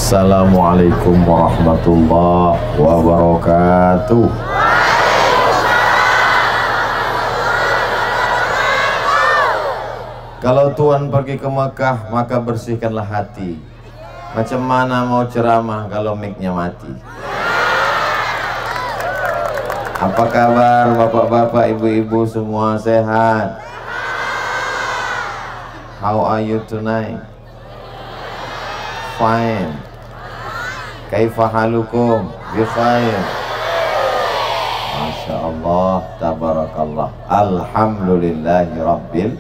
Assalamualaikum warahmatullahi wabarakatuh. Kalau Tuhan pergi ke Mekah, maka bersihkanlah hati. Macam mana mau ceramah kalau mic-nya mati? Apa kabar bapak-bapak, ibu-ibu semua sehat? How are you tonight? Fine. Kaifa halukum? Bikhair. Masya Allah, tabarakallah. Alhamdulillahi rabbil.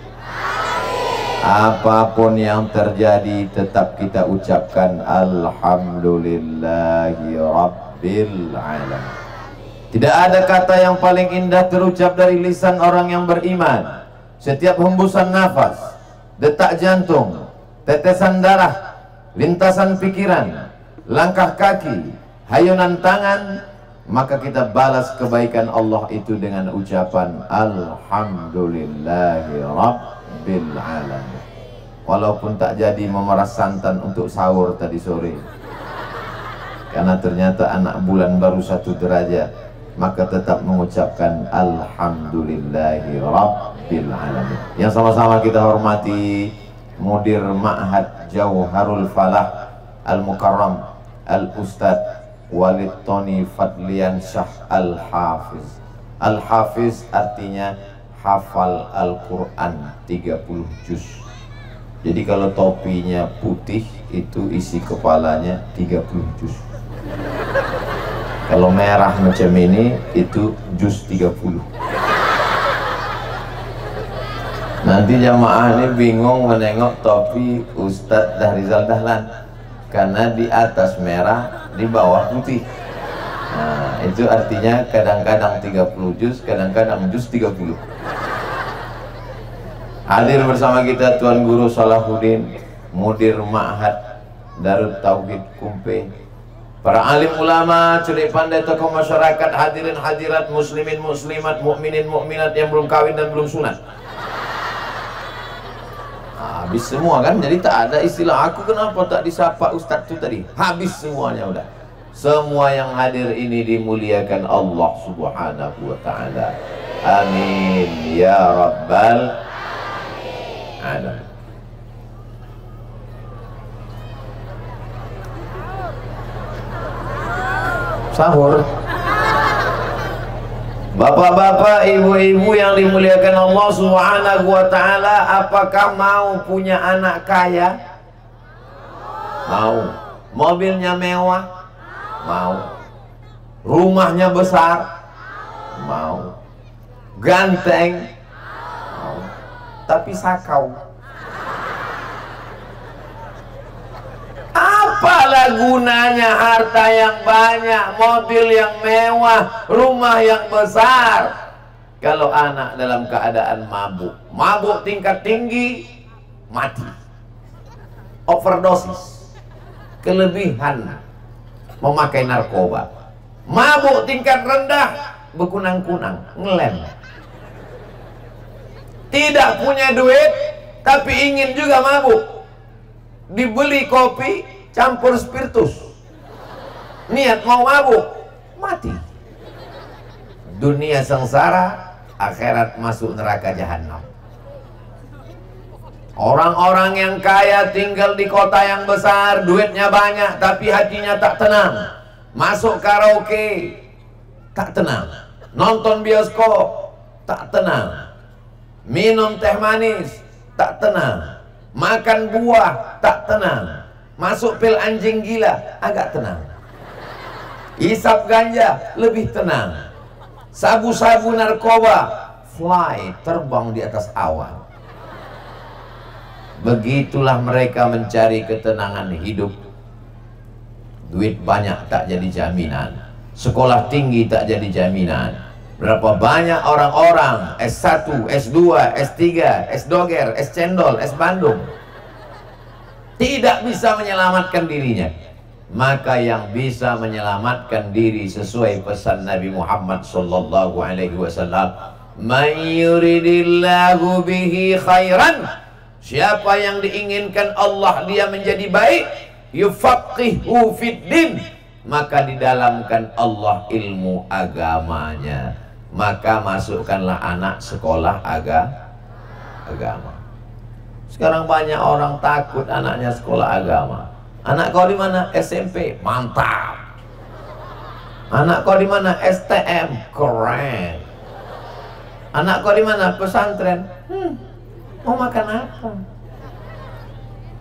Apapun yang terjadi tetap kita ucapkan alhamdulillahi rabbil alamin. Tidak ada kata yang paling indah terucap dari lisan orang yang beriman. Setiap hembusan nafas, detak jantung, tetesan darah, lintasan pikiran, langkah kaki, hayunan tangan, maka kita balas kebaikan Allah itu dengan ucapan alhamdulillahi rabbil alamin. Walaupun tak jadi memeras santan untuk sahur tadi sore, karena ternyata anak bulan baru 1 derajat, maka tetap mengucapkan alhamdulillahi rabbil alamin. Yang sama-sama kita hormati Mudir Ma'had Jauharul Falah Al-Mukarram Al-Ustadz Walid Tony Fadlian Syah Al-Hafiz. Al-Hafiz artinya hafal Al-Quran 30 juz. Jadi kalau topinya putih itu isi kepalanya 30 juz. Kalau merah macam ini itu juz 30. Nanti jamaah ini bingung menengok topi Ustadz Dahrizal Dahlan, karena di atas merah, di bawah putih. Nah, itu artinya kadang-kadang 30 juz, kadang-kadang juz 30. Hadir bersama kita Tuan Guru Salahuddin, Mudir Ma'had Darut Tauhid Kumpe, para alim ulama, cerdik pandai, tokoh masyarakat, hadirin hadirat, muslimin muslimat, mukminin mukminat yang belum kawin dan belum sunat. Habis semua kan, jadi tak ada istilah aku kenapa tak disapa Ustadz itu tadi. Habis semuanya udah. Semua yang hadir ini dimuliakan Allah Subhanahu wa ta'ala. Amin ya rabbal alamin. Sahur. Bapak-bapak, ibu-ibu yang dimuliakan Allah Subhanahu wa ta'ala, apakah mau punya anak kaya? Mau. Mobilnya mewah? Mau. Rumahnya besar? Mau. Ganteng? Mau. Tapi sakau. Apalah gunanya harta yang banyak, mobil yang mewah, rumah yang besar, kalau anak dalam keadaan mabuk? Mabuk tingkat tinggi, mati. Overdosis, kelebihan memakai narkoba. Mabuk tingkat rendah, berkunang-kunang, ngelem. Tidak punya duit, tapi ingin juga mabuk. Dibeli kopi campur spiritus, niat mau mabuk, mati. Dunia sengsara, akhirat masuk neraka jahanam. Orang-orang yang kaya tinggal di kota yang besar, duitnya banyak, tapi hatinya tak tenang. Masuk karaoke, tak tenang. Nonton bioskop, tak tenang. Minum teh manis, tak tenang. Makan buah, tak tenang. Masuk pil anjing gila, agak tenang. Isap ganja, lebih tenang. Sabu-sabu narkoba, fly, terbang di atas awan. Begitulah mereka mencari ketenangan hidup. Duit banyak tak jadi jaminan, sekolah tinggi tak jadi jaminan. Berapa banyak orang-orang S1, S2, S3, S Doger, S Cendol, S Bandung tidak bisa menyelamatkan dirinya. Maka yang bisa menyelamatkan diri sesuai pesan Nabi Muhammad sallallahu alaihi wasallam, "Man yuridillahu bihi khairan", siapa yang diinginkan Allah dia menjadi baik, yufaqihu fiddin, maka didalamkan Allah ilmu agamanya. Maka masukkanlah anak sekolah agama. Sekarang banyak orang takut anaknya sekolah agama. Anak kau di mana? SMP, mantap. Anak kau di mana? STM, keren. Anak kau di mana? Pesantren. Mau makan apa?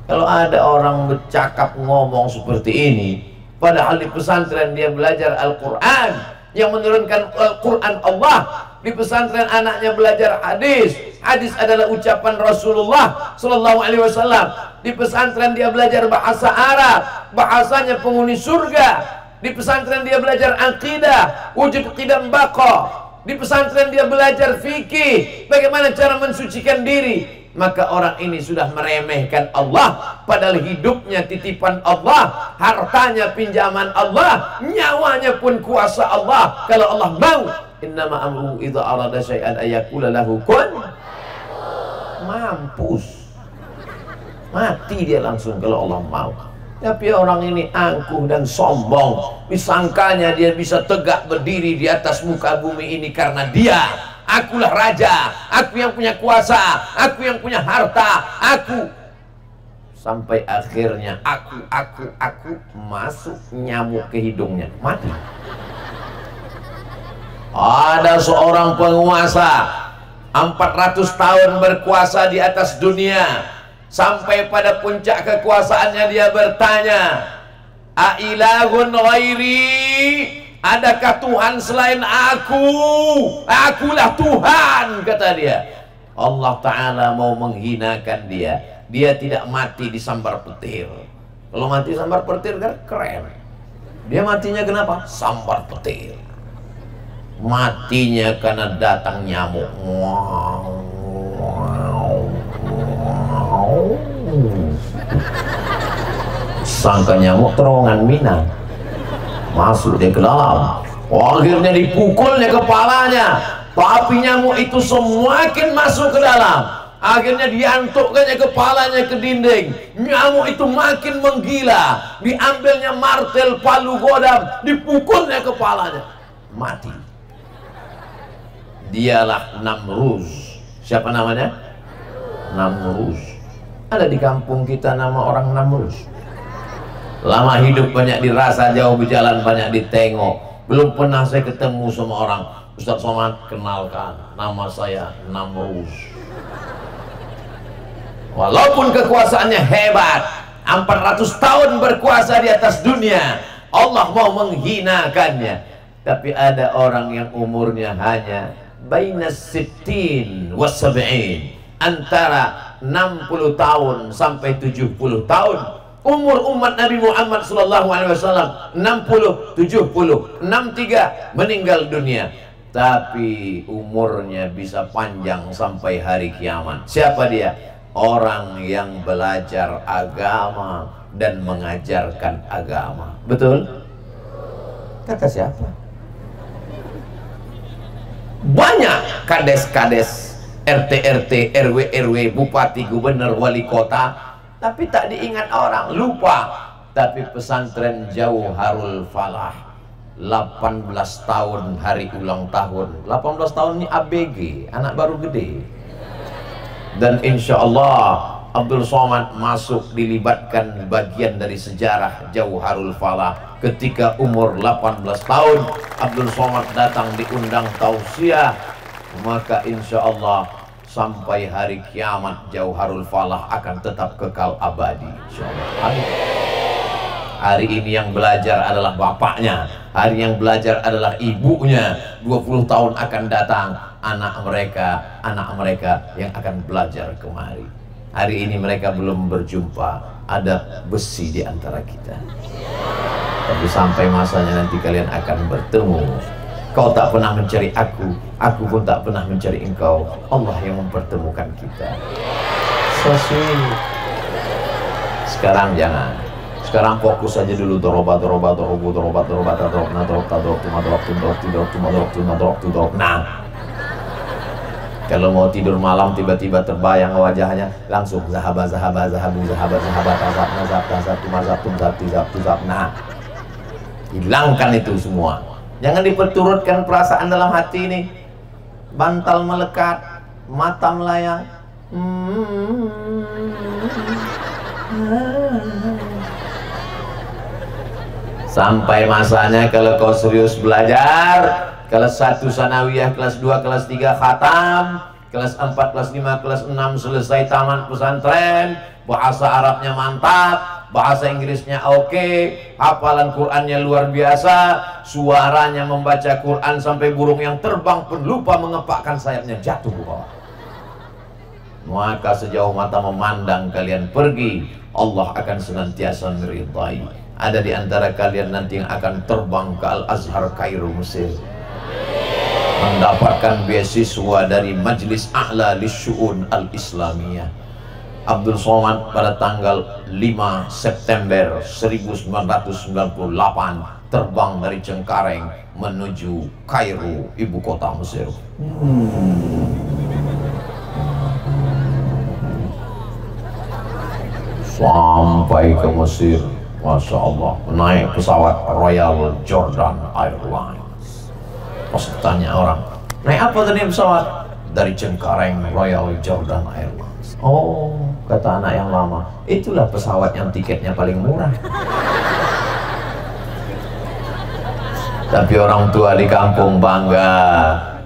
Kalau ada orang bercakap ngomong seperti ini, padahal di pesantren dia belajar Al-Quran, yang menurunkan Al-Quran Allah. Di pesantren anaknya belajar hadis. Hadis adalah ucapan Rasulullah Sallallahu Alaihi Wasallam. Di pesantren dia belajar bahasa Arab, bahasanya penghuni surga. Di pesantren dia belajar akidah, wujud qidam baqa. Di pesantren dia belajar fikih, bagaimana cara mensucikan diri. Maka orang ini sudah meremehkan Allah, padahal hidupnya titipan Allah, hartanya pinjaman Allah, nyawanya pun kuasa Allah. Kalau Allah mau, innama amruhu idza arada syai'an ayaqula lahu kun, mampus, mati dia langsung kalau Allah mau. Tapi orang ini angkuh dan sombong, disangkanya dia bisa tegak berdiri di atas muka bumi ini karena dia, akulah raja, aku yang punya kuasa, aku yang punya harta, aku. Sampai akhirnya aku masuk nyamuk ke hidungnya, mati. Ada seorang penguasa 400 tahun berkuasa di atas dunia. Sampai pada puncak kekuasaannya dia bertanya, ailahun ghairi, adakah Tuhan selain aku? Akulah Tuhan, kata dia. Allah Ta'ala mau menghinakan dia. Dia tidak mati disambar petir. Kalau mati sambar petir kan keren. Dia matinya kenapa? Sambar petir. Matinya karena datang nyamuk. Sangka nyamuk terowongan Minang, masuk dia ke dalam. Akhirnya dipukulnya kepalanya, tapi nyamuk itu semakin masuk ke dalam. Akhirnya diantukkannya kepalanya ke dinding. Nyamuk itu makin menggila. Diambilnya martel palu godam, dipukulnya kepalanya, mati. Dialah Namruz. Siapa namanya? Namruz. Ada di kampung kita nama orang Namruz. Lama hidup banyak dirasa, jauh berjalan banyak ditengok. Belum pernah saya ketemu sama orang, Ustaz Somad, kenalkan, nama saya Namruz. Walaupun kekuasaannya hebat, 400 tahun berkuasa di atas dunia, Allah mau menghinakannya. Tapi ada orang yang umurnya hanya baina sittin wa sab'in, antara 60 tahun sampai 70 tahun. Umur umat Nabi Muhammad SAW 60, 70, 63 meninggal dunia. Tapi umurnya bisa panjang sampai hari kiamat. Siapa dia? Orang yang belajar agama dan mengajarkan agama. Betul? Kata siapa? Banyak kades-kades, RT-RT, RW-RW, bupati, gubernur, wali kota, tapi tak diingat orang, lupa. Tapi pesantren Jauharul Falah 18 tahun hari ulang tahun. 18 tahun ini ABG, anak baru gede. Dan insya Allah Abdul Somad masuk dilibatkan bagian dari sejarah Jauharul Falah. Ketika umur 18 tahun Abdul Somad datang diundang tausiah, maka insya Allah sampai hari kiamat Jauharul Falah akan tetap kekal abadi, insyaallah. Hari ini yang belajar adalah bapaknya, hari yang belajar adalah ibunya. 20 tahun akan datang anak mereka yang akan belajar kemari. Hari ini mereka belum berjumpa, ada besi di antara kita. Tapi sampai masanya nanti kalian akan bertemu. Kau tak pernah mencari aku pun tak pernah mencari engkau. Allah yang mempertemukan kita. Sekarang jangan. Sekarang fokus saja dulu. Nah, Kalau mau tidur malam tiba-tiba terbayang wajahnya, langsung zahabu nah, hilangkan itu semua. Jangan diperturutkan perasaan dalam hati ini. Bantal melekat, mata melayang. Sampai masanya kalau kau serius belajar, kelas 1 sanawiyah, kelas 2, kelas 3 khatam, kelas 4, kelas 5, kelas 6 selesai taman pesantren, bahasa Arabnya mantap, bahasa Inggrisnya oke, hafalan Qurannya luar biasa, suaranya membaca Quran sampai burung yang terbang pun lupa mengepakkan sayapnya jatuh ke bawah. Maka sejauh mata memandang kalian pergi, Allah akan senantiasa meridai. Ada di antara kalian nanti yang akan terbang ke Al-Azhar Kairo Mesir, mendapatkan beasiswa dari Majlis A'la Lisyu'un Al-Islamiyah. Abdul Somad pada tanggal 5 September 1998 terbang dari Cengkareng menuju Kairo, ibu kota Mesir. Sampai ke Mesir, Masya Allah, naik pesawat Royal Jordan Airlines. Pas tanya orang, naik apa tadi pesawat? Dari Cengkareng, Royal Jordan Airlines. Oh, kata anak yang lama, itulah pesawat yang tiketnya paling murah. Tapi orang tua di kampung bangga.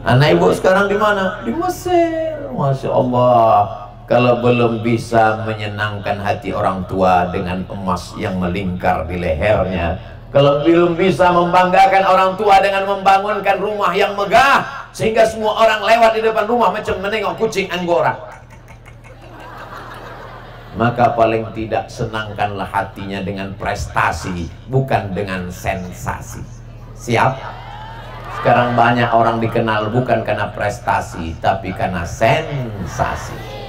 Anak ibu sekarang di mana? Di Mesir. Masya Allah. Kalau belum bisa menyenangkan hati orang tua dengan emas yang melingkar di lehernya, kalau belum bisa membanggakan orang tua dengan membangunkan rumah yang megah sehingga semua orang lewat di depan rumah macam menengok kucing Anggora, maka paling tidak senangkanlah hatinya dengan prestasi, bukan dengan sensasi. Siap? Sekarang banyak orang dikenal bukan karena prestasi, tapi karena sensasi.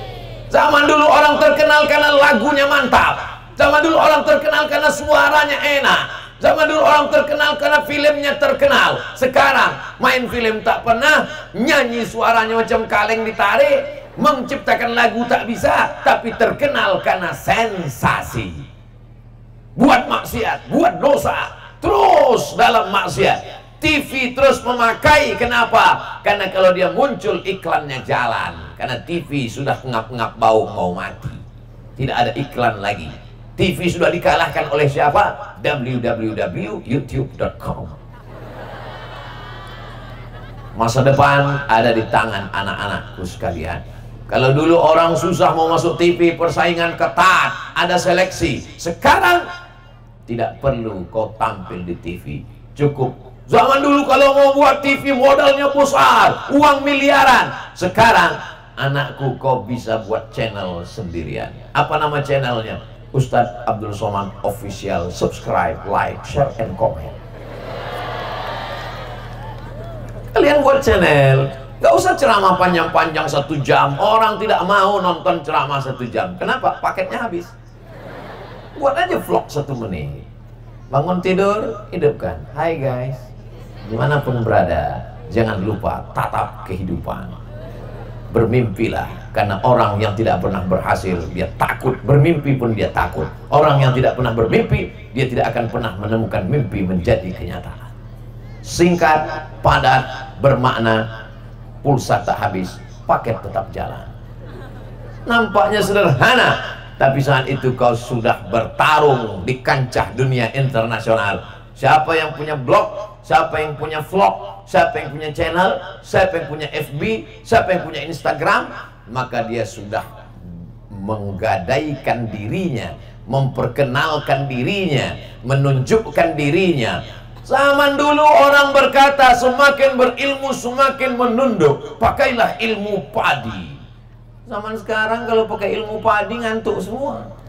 Zaman dulu orang terkenal karena lagunya mantap. Zaman dulu orang terkenal karena suaranya enak. Zaman dulu orang terkenal karena filmnya terkenal. Sekarang main film tak pernah, nyanyi suaranya macam kaleng ditarik, menciptakan lagu tak bisa, tapi terkenal karena sensasi. Buat maksiat, buat dosa, terus dalam maksiat. TV terus memakai, kenapa? Karena kalau dia muncul iklannya jalan. Karena TV sudah ngap-ngap bau mau mati, tidak ada iklan lagi. TV sudah dikalahkan oleh siapa? www.youtube.com. Masa depan ada di tangan anak-anakku sekalian. Kalau dulu orang susah mau masuk TV, persaingan ketat, ada seleksi. Sekarang tidak perlu kau tampil di TV, cukup. Zaman dulu kalau mau buat TV modalnya besar, uang miliaran. Sekarang anakku kau bisa buat channel sendirian. Apa nama channelnya? Ustadz Abdul Somad Official. Subscribe, like, share, and comment. Kalian buat channel, gak usah ceramah panjang-panjang 1 jam. Orang tidak mau nonton ceramah 1 jam. Kenapa? Paketnya habis. Buat aja vlog 1 menit. Bangun tidur, hidupkan. Hai guys, dimanapun berada, jangan lupa tatap kehidupan. Bermimpilah, karena orang yang tidak pernah berhasil dia takut bermimpi pun dia takut. Orang yang tidak pernah bermimpi, dia tidak akan pernah menemukan mimpi menjadi kenyataan. Singkat, padat, bermakna, pulsa tak habis, paket tetap jalan. Nampaknya sederhana, tapi saat itu kau sudah bertarung di kancah dunia internasional. Siapa yang punya blog, siapa yang punya vlog, siapa yang punya channel, siapa yang punya FB, siapa yang punya Instagram, maka dia sudah menggadaikan dirinya, memperkenalkan dirinya, menunjukkan dirinya. Zaman dulu orang berkata semakin berilmu semakin menunduk, pakailah ilmu padi. Zaman sekarang kalau pakai ilmu padi ngantuk semua.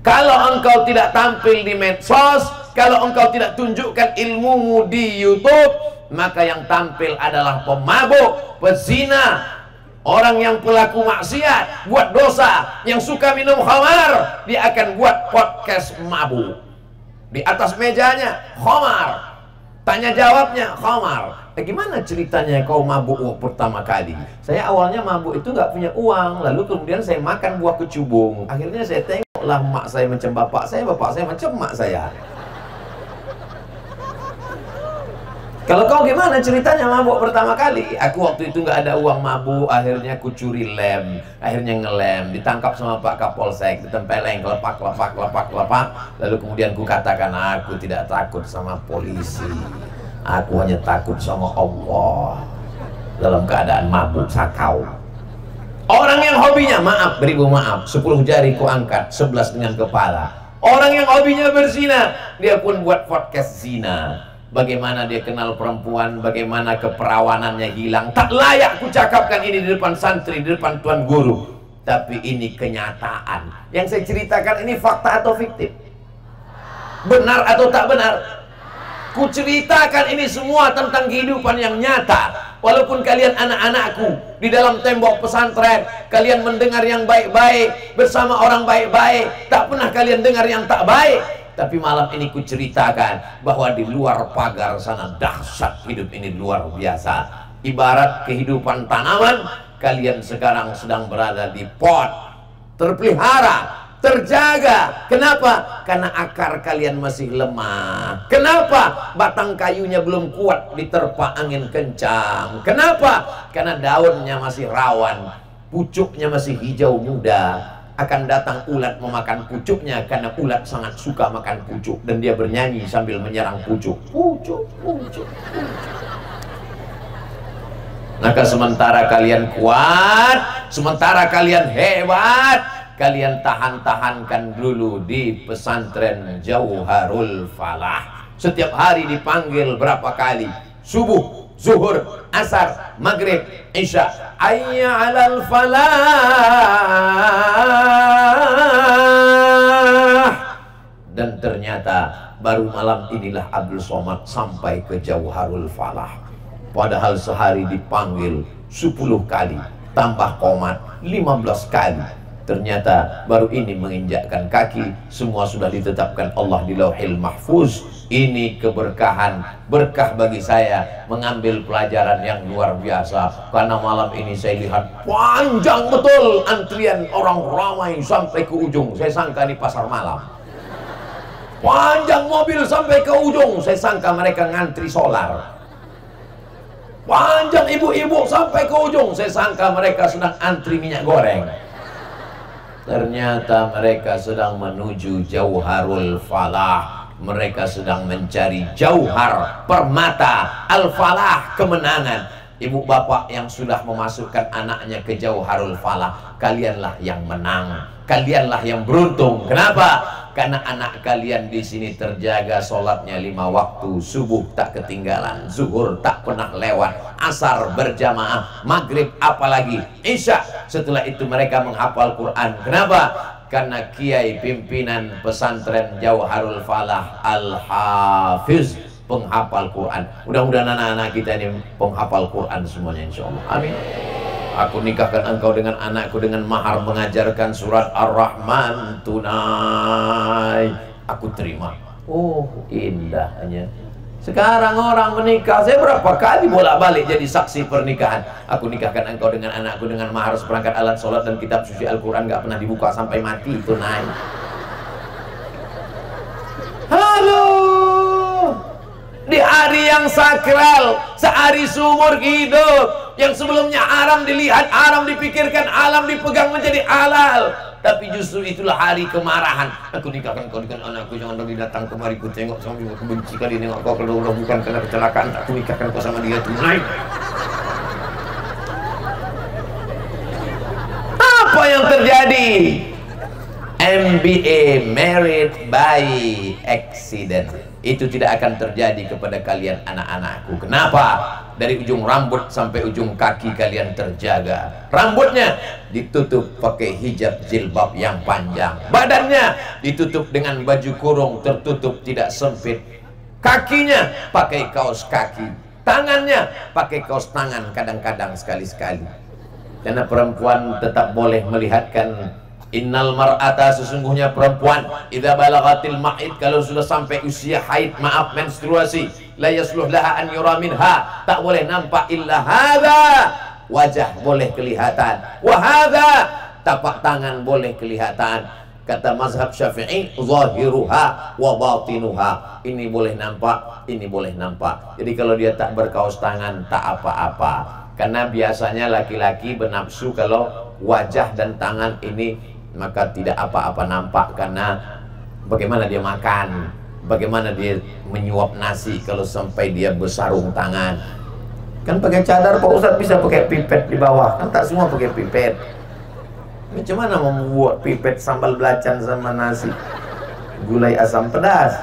Kalau engkau tidak tampil di medsos, kalau engkau tidak tunjukkan ilmumu di YouTube, maka yang tampil adalah pemabuk, pezina, orang yang pelaku maksiat, buat dosa, yang suka minum khamar, dia akan buat podcast mabuk. Di atas mejanya khamar, tanya jawabnya khamar, Gimana ceritanya kau mabuk pertama kali? Saya awalnya mabuk itu nggak punya uang, lalu kemudian saya makan buah kecubung. Akhirnya saya tengoklah mak saya macam bapak saya macam mak saya. Kalau kau gimana ceritanya mabuk pertama kali? Aku waktu itu nggak ada uang mabuk, akhirnya aku curi lem, akhirnya ngelem, ditangkap sama Pak Kapolsek, ditempeleng, kelepak, lalu kemudian ku katakan, aku tidak takut sama polisi, aku hanya takut sama Allah. Dalam keadaan mabuk sakau. Orang yang hobinya, maaf, beribu maaf, 10 jari ku angkat, 11 dengan kepala. Orang yang hobinya berzina, dia pun buat podcast zina. Bagaimana dia kenal perempuan, bagaimana keperawanannya hilang. Tak layak ku cakapkan ini di depan santri, di depan tuan guru. Tapi ini kenyataan. Yang saya ceritakan ini fakta atau fiktif? Benar atau tak benar? Ku ceritakan ini semua tentang kehidupan yang nyata. Walaupun kalian anak-anakku di dalam tembok pesantren, kalian mendengar yang baik-baik bersama orang baik-baik, tak pernah kalian dengar yang tak baik. Tapi malam ini ku ceritakan bahwa di luar pagar sana dahsyat hidup ini, luar biasa. Ibarat kehidupan tanaman, kalian sekarang sedang berada di pot, terpelihara, terjaga. Kenapa? Karena akar kalian masih lemah. Kenapa? Batang kayunya belum kuat diterpa angin kencang. Kenapa? Karena daunnya masih rawan, pucuknya masih hijau muda. Akan datang ulat memakan pucuknya, karena ulat sangat suka makan pucuk, dan dia bernyanyi sambil menyerang pucuk. Pucuk, pucuk, pucuk. Maka sementara kalian kuat, sementara kalian hebat, kalian tahan-tahankan dulu di pesantren Jauharul Falah. Setiap hari dipanggil berapa kali? Subuh, zuhur, asar, maghrib, isya. Hayya 'alal falah. Dan ternyata baru malam inilah Abdul Somad sampai ke Jauharul Falah. Padahal sehari dipanggil 10 kali, tambah komat 15 kali. Ternyata baru ini menginjakkan kaki, semua sudah ditetapkan Allah di Lauhil Mahfuz. Ini keberkahan, berkah bagi saya mengambil pelajaran yang luar biasa. Karena malam ini saya lihat panjang betul antrian orang ramai sampai ke ujung. Saya sangka ini pasar malam. Panjang mobil sampai ke ujung, saya sangka mereka ngantri solar. Panjang ibu-ibu sampai ke ujung, saya sangka mereka sedang antri minyak goreng. Ternyata mereka sedang menuju Jauharul Falah. Mereka sedang mencari jauhar, permata, al-falah, kemenangan. Ibu bapak yang sudah memasukkan anaknya ke Jauharul Falah, kalianlah yang menang, kalianlah yang beruntung. Kenapa? Karena anak kalian di sini terjaga sholatnya 5 waktu, subuh tak ketinggalan, zuhur tak pernah lewat, asar berjamaah, maghrib apalagi, isya. Setelah itu mereka menghafal Quran. Kenapa? Karena kiai pimpinan pesantren Jauharul Falah Al-Hafiz, penghafal Quran. Mudah-mudahan anak-anak kita ini penghafal Quran semuanya, insya Allah. Amin. Aku nikahkan engkau dengan anakku dengan mahar mengajarkan surat Ar-Rahman tunai. Aku terima. Oh, indahnya. Sekarang orang menikah, saya berapa kali bolak-balik jadi saksi pernikahan. Aku nikahkan engkau dengan anakku dengan mahar seperangkat alat sholat dan kitab suci Al-Quran, gak pernah dibuka sampai mati, tunai. Halo, di hari yang sakral, sehari seumur hidup, yang sebelumnya haram dilihat, haram dipikirkan, alam dipegang menjadi halal. Tapi justru itulah hari kemarahan. Aku nikahkan kau dengan anakku, jangan lagi datang kemari, ku tengok sambil aku benci kali nengok kau kalau udah bukan karena kecelakaan. Aku nikahkan kau sama dia tunai. Apa yang terjadi? MBA, married by accident. Itu tidak akan terjadi kepada kalian anak-anakku. Kenapa? Dari ujung rambut sampai ujung kaki kalian terjaga. Rambutnya ditutup pakai hijab jilbab yang panjang. Badannya ditutup dengan baju kurung tertutup tidak sempit. Kakinya pakai kaos kaki. Tangannya pakai kaos tangan kadang-kadang sekali-sekali. Karena perempuan tetap boleh melihatkan Innal mar'ata, sesungguhnya perempuan, idza balagatil ma'id, kalau sudah sampai usia haid, maaf menstruasi, la yasluh laha an yura minha, tak boleh nampak illa hadza, wajah boleh kelihatan, wa hadza, tapak tangan boleh kelihatan. Kata mazhab Syafi'i, zahiruha wa batinuha, ini boleh nampak, ini boleh nampak. Jadi kalau dia tak berkaos tangan tak apa-apa, karena biasanya laki-laki bernafsu kalau wajah dan tangan ini, maka tidak apa-apa nampak. Karena bagaimana dia makan, bagaimana dia menyuap nasi kalau sampai dia bersarung tangan. Kan pakai cadar Pak Ustadz, bisa pakai pipet di bawah, kan tak semua pakai pipet. Macam mana mau membuat pipet sambal belacan sama nasi, gulai asam pedas?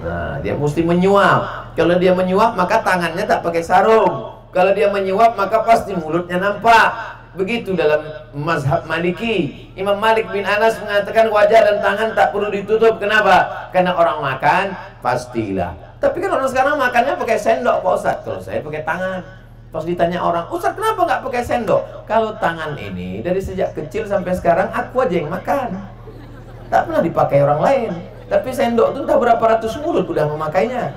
Nah, dia mesti menyuap. Kalau dia menyuap maka tangannya tak pakai sarung. Kalau dia menyuap maka pasti mulutnya nampak. Begitu dalam mazhab Maliki. Imam Malik bin Anas mengatakan wajah dan tangan tak perlu ditutup. Kenapa? Karena orang makan pastilah. Tapi kan orang sekarang makannya pakai sendok Pak Ustadz. Kalau saya pakai tangan. Pas ditanya orang, Ustadz kenapa nggak pakai sendok? Kalau tangan ini dari sejak kecil sampai sekarang aku aja yang makan, tak pernah dipakai orang lain. Tapi sendok itu entah berapa ratus mulut udah memakainya.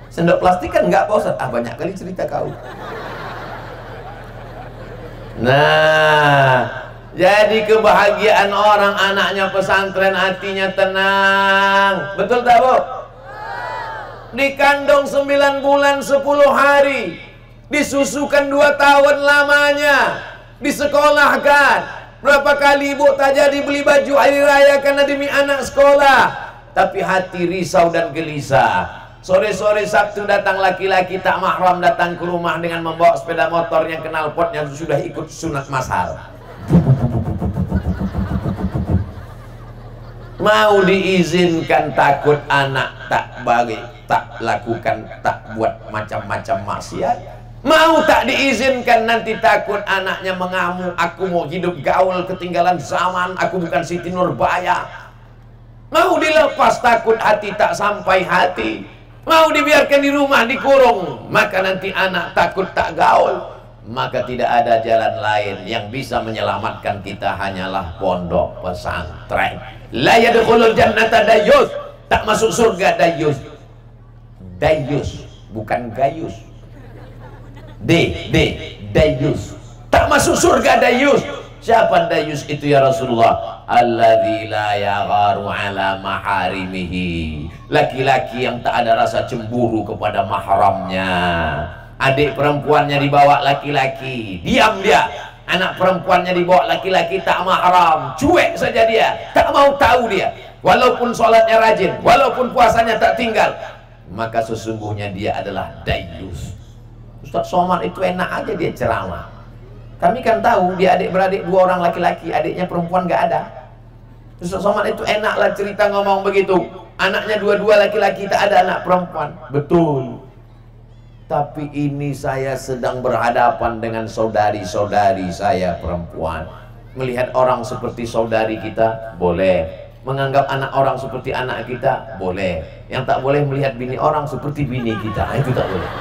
Sendok plastik kan nggak Pak Ustadz. Ah, banyak kali cerita kau. Nah, jadi kebahagiaan orang anaknya pesantren, hatinya tenang. Betul tak Bu? Dikandung 9 bulan 10 hari, disusukan 2 tahun lamanya, disekolahkan. Berapa kali ibu tak jadi beli baju hari raya karena demi anak sekolah. Tapi hati risau dan gelisah. Sore-sore Sabtu datang laki-laki tak mahram datang ke rumah dengan membawa sepeda motor yang knalpotnya sudah ikut sunat masal. Mau diizinkan, takut anak tak bagi, tak lakukan, tak buat macam-macam maksiat. Mau tak diizinkan, nanti takut anaknya mengamuk, aku mau hidup gaul ketinggalan zaman, aku bukan Siti Nurbaya. Mau dilepas, takut hati tak sampai hati. Mau dibiarkan di rumah dikurung, maka nanti anak takut tak gaul. Maka tidak ada jalan lain yang bisa menyelamatkan kita, hanyalah pondok pesantren. La yadkhulul jannata dayyus, tak masuk surga dayyus. Dayyus, bukan gayus. Dayyus, tak masuk surga dayyus. Siapa dayyus itu ya Rasulullah? Alladzi la yagharu ala maharimihi, laki-laki yang tak ada rasa cemburu kepada mahramnya. Adik perempuannya dibawa laki-laki, diam dia. Anak perempuannya dibawa laki-laki tak mahram, cuek saja dia, tak mau tahu dia. Walaupun sholatnya rajin, walaupun puasanya tak tinggal, maka sesungguhnya dia adalah dayyus. Ustaz Somad itu enak aja dia ceramah. Kami kan tahu dia adik-beradik 2 orang laki-laki, adiknya perempuan gak ada. Ustaz Somad itu enaklah cerita ngomong begitu. Anaknya 2 laki-laki, tak ada anak perempuan. Betul. Tapi ini saya sedang berhadapan dengan saudari-saudari saya perempuan. Melihat orang seperti saudari kita, boleh. Menganggap anak orang seperti anak kita, boleh. Yang tak boleh melihat bini orang seperti bini kita, itu tak boleh.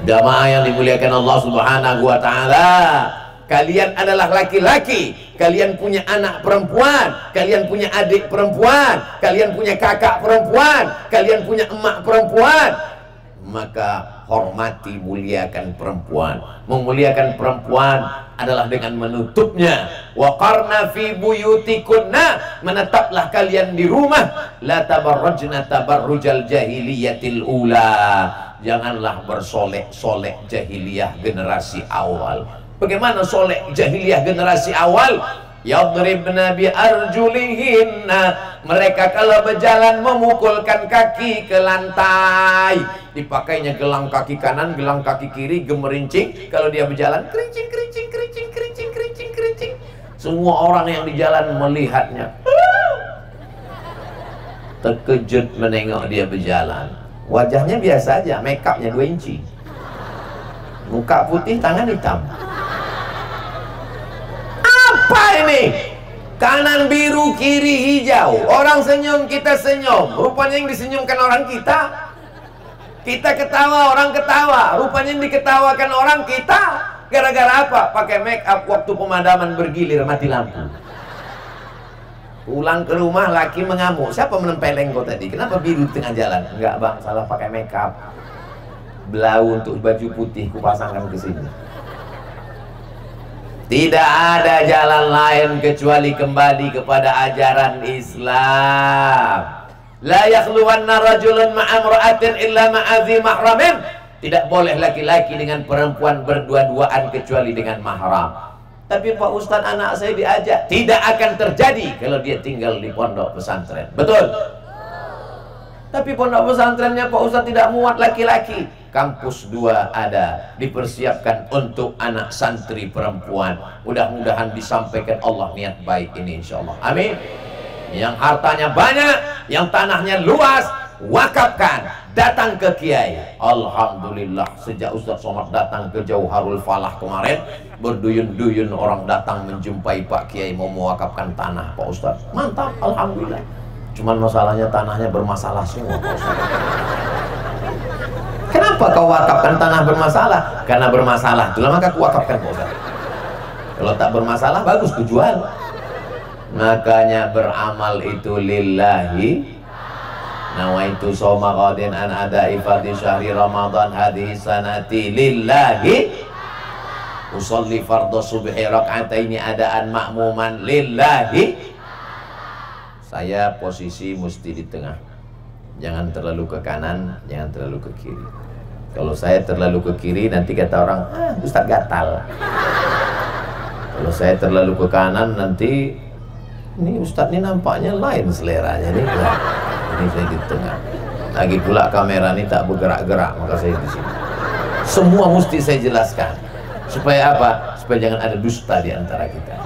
Jamaah yang dimuliakan Allah Subhanahu wa Ta'ala, kalian adalah laki-laki, kalian punya anak perempuan, kalian punya adik perempuan, kalian punya kakak perempuan, kalian punya emak perempuan. Maka hormati, muliakan perempuan. Memuliakan perempuan adalah dengan menutupnya. Wa qarna fi buyutikunna, menetaplah kalian di rumah. La tabarrajna tabarrujal jahiliyatil ula, janganlah bersolek-solek jahiliyah generasi awal. Bagaimana solek jahiliyah generasi awal? Yadribna bi arjulihinna, mereka kalau berjalan memukulkan kaki ke lantai. Dipakainya gelang kaki kanan, gelang kaki kiri, gemerincing. Kalau dia berjalan kerincing, kerincing, kerincing, kerincing, kerincing, kerincing. Semua orang yang di jalan melihatnya, terkejut menengok dia berjalan. Wajahnya biasa aja, make upnya 2 inci, muka putih, tangan hitam. Apa ini? Kanan biru, kiri hijau. Orang senyum, kita senyum. Rupanya yang disenyumkan orang kita. Kita ketawa, orang ketawa. Rupanya yang diketawakan orang kita. Gara-gara apa? Pakai make up waktu pemadaman bergilir mati lampu. Pulang ke rumah laki mengamuk. Siapa menempeleng kau tadi? Kenapa biru di tengah jalan? Enggak bang, salah pakai make up. Blau untuk baju putih kupasangkan ke sini. Tidak ada jalan lain kecuali kembali kepada ajaran Islam. La yakhluwanna rajulun ma'amra'atin illa ma'adhi mahramin. Tidak boleh laki-laki dengan perempuan berdua-duaan kecuali dengan mahram. Tapi Pak Ustadz, anak saya diajak. Tidak akan terjadi kalau dia tinggal di pondok pesantren. Betul? Tapi pondok pesantrennya Pak Ustadz tidak muat laki-laki. Kampus 2 ada, dipersiapkan untuk anak santri perempuan. Mudah-mudahan disampaikan Allah niat baik ini insya Allah. Amin. Yang hartanya banyak, yang tanahnya luas, wakafkan, datang ke kiai. Alhamdulillah, sejak Ustaz Somad datang ke Jauharul Falah kemarin, berduyun-duyun orang datang menjumpai Pak Kiai mau mewakafkan tanah Pak Ustaz. Mantap, alhamdulillah. Cuman masalahnya tanahnya bermasalah semua Pak Ustaz. Kenapa kau wakafkan tanah bermasalah? Karena bermasalah, itulah maka aku wakafkan Pak Ustaz. Kalau tak bermasalah bagus kujual. Makanya beramal itu lillahi. Nawaitu soma qadin an ada'i fardhi syahri Ramadan hadhihi sanati lillahi. Usolli fardhu subhi rak'ataini adaan ma'muman lillahi. Saya posisi mesti di tengah. Jangan terlalu ke kanan, jangan terlalu ke kiri. Kalau saya terlalu ke kiri nanti kata orang, Ustaz gatal. Kalau saya terlalu ke kanan nanti ini Ustaz ini nampaknya lain seleranya nih. Ini saya di tengah. Lagi pula kamera ini tak bergerak-gerak, maka saya di sini. Semua mesti saya jelaskan. Supaya apa? Supaya jangan ada dusta di antara kita.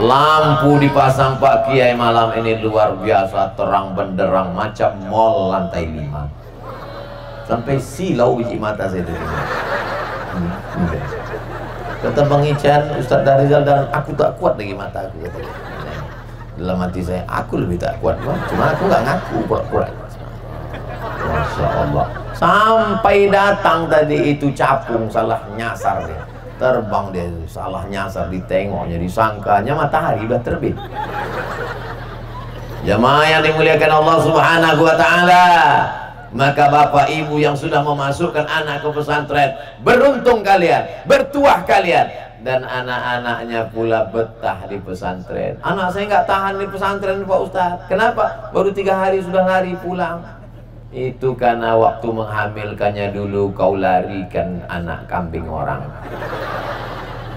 Lampu dipasang Pak Kiai malam ini luar biasa, terang benderang macam mall lantai 5. Sampai silau biji mata saya dari sini. Kata Bang Ican, Ustaz Darizal, dan aku tak kuat lagi mata aku. Dalam hati saya, aku lebih tak kuat Bang. Cuma aku nggak ngaku pura-pura. Masya Allah. Sampai datang tadi itu capung salah nyasar dia. Terbang dia, salah nyasar, ditengoknya, disangkanya matahari udah terbit. Jamaah yang dimuliakan Allah Subhanahu wa Ta'ala, maka bapak ibu yang sudah memasukkan anak ke pesantren, beruntung kalian, bertuah kalian, dan anak-anaknya pula betah di pesantren. Anak saya nggak tahan di pesantren Pak Ustadz. Kenapa? Baru 3 hari sudah lari pulang. Itu karena waktu menghamilkannya dulu kau larikan anak kambing orang.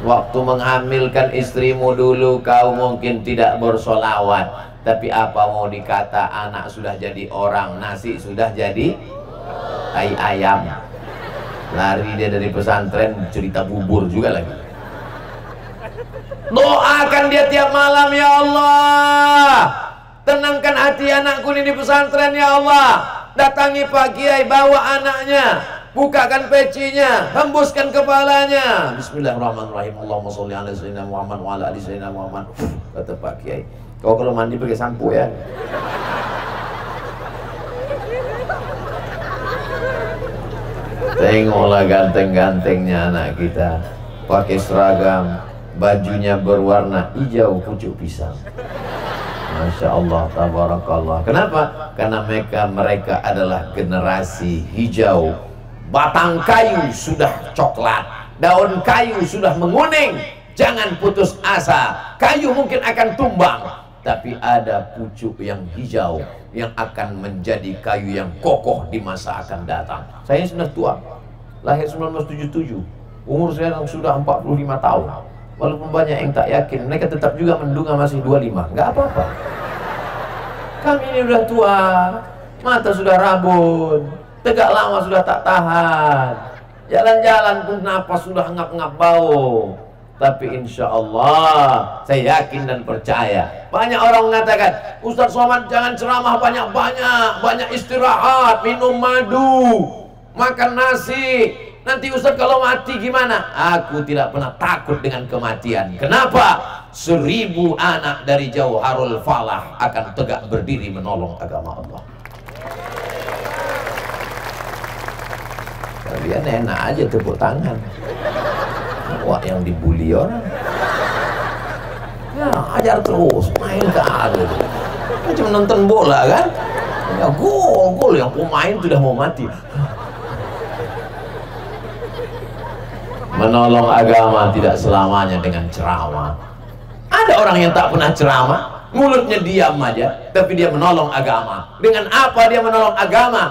Waktu menghamilkan istrimu dulu kau mungkin tidak bersolawat. Tapi apa mau dikata, anak sudah jadi orang, nasi sudah jadi tai ayam. Lari dia dari pesantren, cerita bubur juga lagi. Doakan dia tiap malam, ya Allah, tenangkan hati anakku ini di pesantren, ya Allah. Datangi Pak Kiai, bawa anaknya, bukakan pecinya, hembuskan kepalanya. Bismillahirrahmanirrahim. Allahumma sholli ala sayyidina Muhammad wa ala ali sayyidina Muhammad. Kata Pak Kiai, kau kalau mandi pakai sampo ya. Tengoklah ganteng-gantengnya anak kita, pakai seragam, bajunya berwarna hijau pucuk pisang. Masya Allah, tabarakallah. Kenapa? Karena mereka adalah generasi hijau. Batang kayu sudah coklat, daun kayu sudah menguning. Jangan putus asa. Kayu mungkin akan tumbang, tapi ada pucuk yang hijau yang akan menjadi kayu yang kokoh di masa akan datang. Saya sudah tua, lahir 1977. Umur saya sudah 45 tahun. Walaupun banyak yang tak yakin, mereka tetap juga menduga masih 25. Nggak apa-apa. Kami ini udah tua, mata sudah rabun, tegak lama sudah tak tahan, jalan-jalan pun napas sudah ngap-ngap bau. Tapi insya Allah saya yakin dan percaya. Banyak orang mengatakan, Ustaz Somad jangan ceramah banyak-banyak, banyak istirahat, minum madu, makan nasi. Nanti Ustaz kalau mati gimana? Aku tidak pernah takut dengan kematian. Kenapa? 1000 anak dari Jauharul Falah akan tegak berdiri menolong agama Allah. Kalian enak aja tepuk tangan. Wah, yang dibully orang. Ya, ajar terus, main kali. Cuma nonton bola kan? Ya gol yang pemain sudah mau mati. Menolong agama tidak selamanya dengan ceramah. Ada orang yang tak pernah ceramah, mulutnya diam aja, tapi dia menolong agama. Dengan apa dia menolong agama?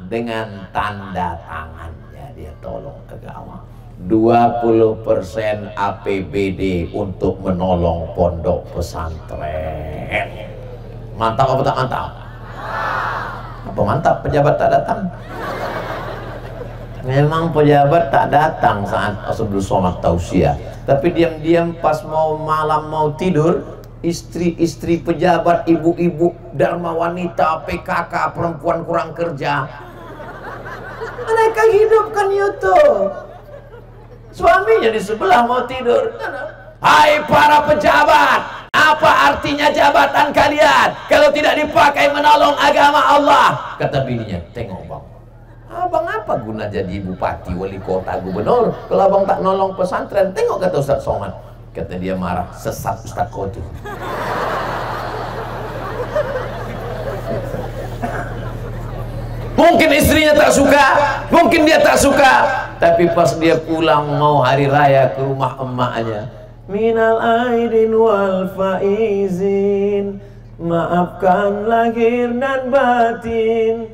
Dengan tanda tangannya dia tolong agama. 20% APBD untuk menolong pondok pesantren. Mantap apa tak mantap? Apa mantap pejabat tak datang? Memang pejabat tak datang saat sebelum sholat tausiah, tapi diam-diam pas mau malam mau tidur, istri-istri pejabat, ibu-ibu, dharma wanita, PKK, perempuan kurang kerja, mereka hidupkan YouTube. Suaminya di sebelah mau tidur. Hai para pejabat, apa artinya jabatan kalian kalau tidak dipakai menolong agama Allah? Kata bininya, tengok bang, abang apa guna jadi bupati, wali kota, gubernur kalau abang tak nolong pesantren? Tengok kata Ustaz Somad. Kata dia marah, sesat Ustaz kau tu. Mungkin istrinya tak suka, mungkin dia tak suka, tapi pas dia pulang mau hari raya ke rumah emaknya, minal aidin wal faizin, maafkan lahir dan batin.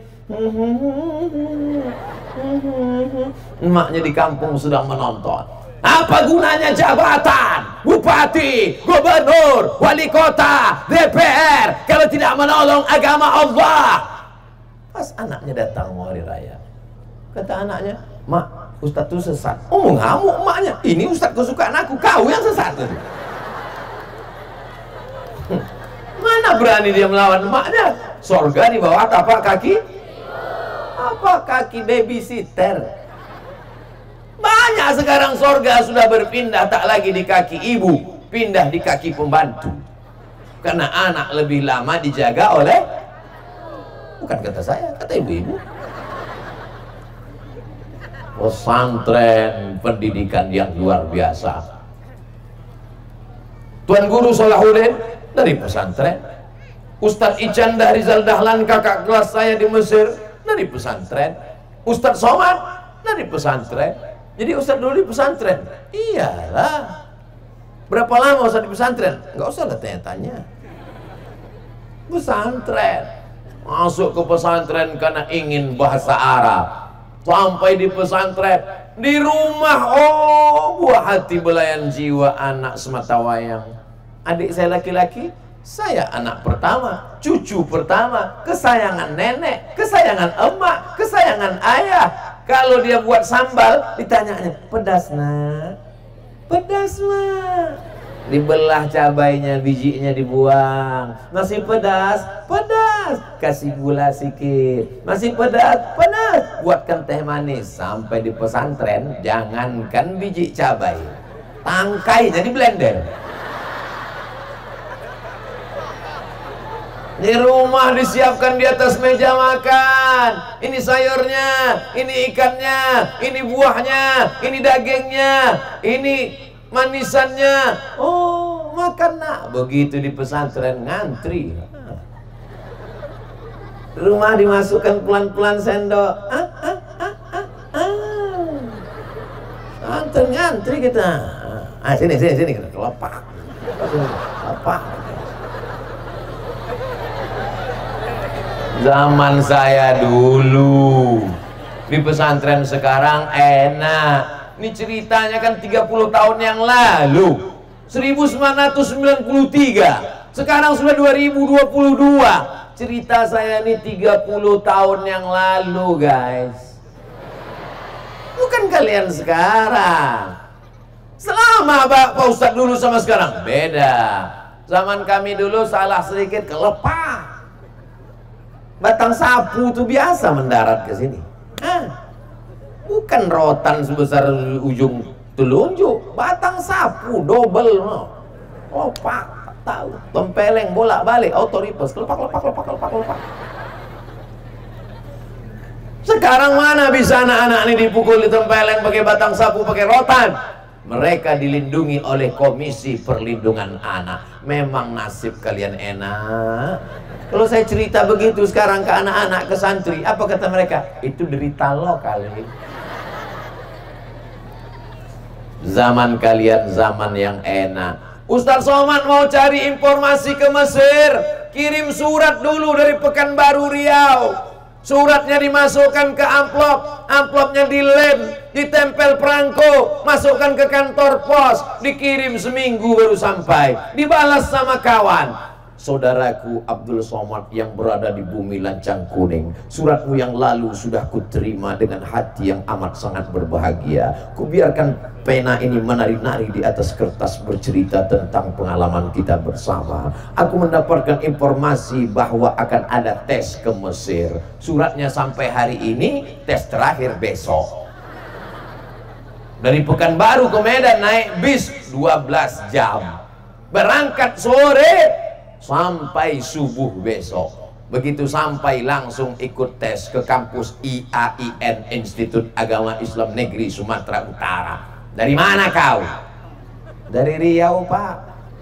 Emaknya di kampung sedang menonton. Apa gunanya jabatan bupati, gubernur, wali kota, DPR kalau tidak menolong agama Allah? Pas anaknya datang mau hari raya, kata anaknya, mak, Ustadz tuh sesat. Oh, ngamuk emaknya, ini Ustadz kesukaan aku, kau yang sesat. Mana berani dia melawan emaknya? Sorga di bawah tapak kaki, apa kaki babysitter. Banyak sekarang sorga sudah berpindah, tak lagi di kaki ibu, pindah di kaki pembantu, karena anak lebih lama dijaga oleh, bukan kata saya, kata ibu-ibu. Pesantren pendidikan yang luar biasa. Tuan Guru Salahuddin dari pesantren, Ustadz Icanda Rizal Dahlan kakak kelas saya di Mesir dari pesantren, Ustadz Somad dari pesantren. Jadi Ustadz dulu di pesantren. Iyalah. Berapa lama Ustadz di pesantren? Nggak usah lah tanya-tanya. Pesantren. Masuk ke pesantren karena ingin bahasa Arab. Sampai di pesantren, di rumah, oh buah hati belayan jiwa anak sematawayang. Adik saya laki-laki, saya anak pertama, cucu pertama, kesayangan nenek, kesayangan emak, kesayangan ayah. Kalau dia buat sambal, ditanyanya, pedas nak? Pedas mak. Dibelah cabainya, bijinya dibuang. Masih pedas? Pedas. Kasih gula sedikit. Masih pedas? Pedas. Buatkan teh manis. Sampai di pesantren, jangankan biji cabai, tangkai jadi blender. Di rumah disiapkan di atas meja makan. Ini sayurnya, ini ikannya, ini buahnya, ini dagingnya, ini manisannya. Oh, makan nak. Begitu di pesantren ngantri. Rumah dimasukkan pelan-pelan sendok. Ngantri kita. Sini kita kelepak. Kelepak. Zaman saya dulu di pesantren sekarang enak. Ini ceritanya kan 30 tahun yang lalu, 1993. Sekarang sudah 2022. Cerita saya ini 30 tahun yang lalu, guys. Bukan kalian sekarang. Selama Pak Ustadz dulu sama sekarang beda. Zaman kami dulu salah sedikit kelepak. Batang sapu itu biasa mendarat ke sini. Bukan rotan sebesar ujung telunjuk, batang sapu double, lopak, tahu, tempeleng bolak balik, auto reverse, lepak. Sekarang mana bisa anak-anak ini dipukul, ditempeleng pakai batang sapu, pakai rotan. Mereka dilindungi oleh Komisi Perlindungan Anak. Memang nasib kalian enak. Kalau saya cerita begitu sekarang ke anak-anak, ke santri, apa kata mereka? Itu derita lo kali. Zaman kalian zaman yang enak. Ustaz Somad mau cari informasi ke Mesir, kirim surat dulu dari Pekanbaru Riau. Suratnya dimasukkan ke amplop, amplopnya dilem, ditempel perangko, masukkan ke kantor pos, dikirim seminggu baru sampai, dibalas sama kawan. Saudaraku Abdul Somad yang berada di bumi lancang kuning, suratmu yang lalu sudah kuterima dengan hati yang amat sangat berbahagia. Kubiarkan pena ini menari-nari di atas kertas bercerita tentang pengalaman kita bersama. Aku mendapatkan informasi bahwa akan ada tes ke Mesir. Suratnya sampai hari ini, tes terakhir besok. Dari Pekanbaru ke Medan naik bis 12 jam. Berangkat sore sampai subuh besok. Begitu sampai langsung ikut tes ke kampus IAIN, Institut Agama Islam Negeri Sumatera Utara. Dari mana kau? Dari Riau, Pak.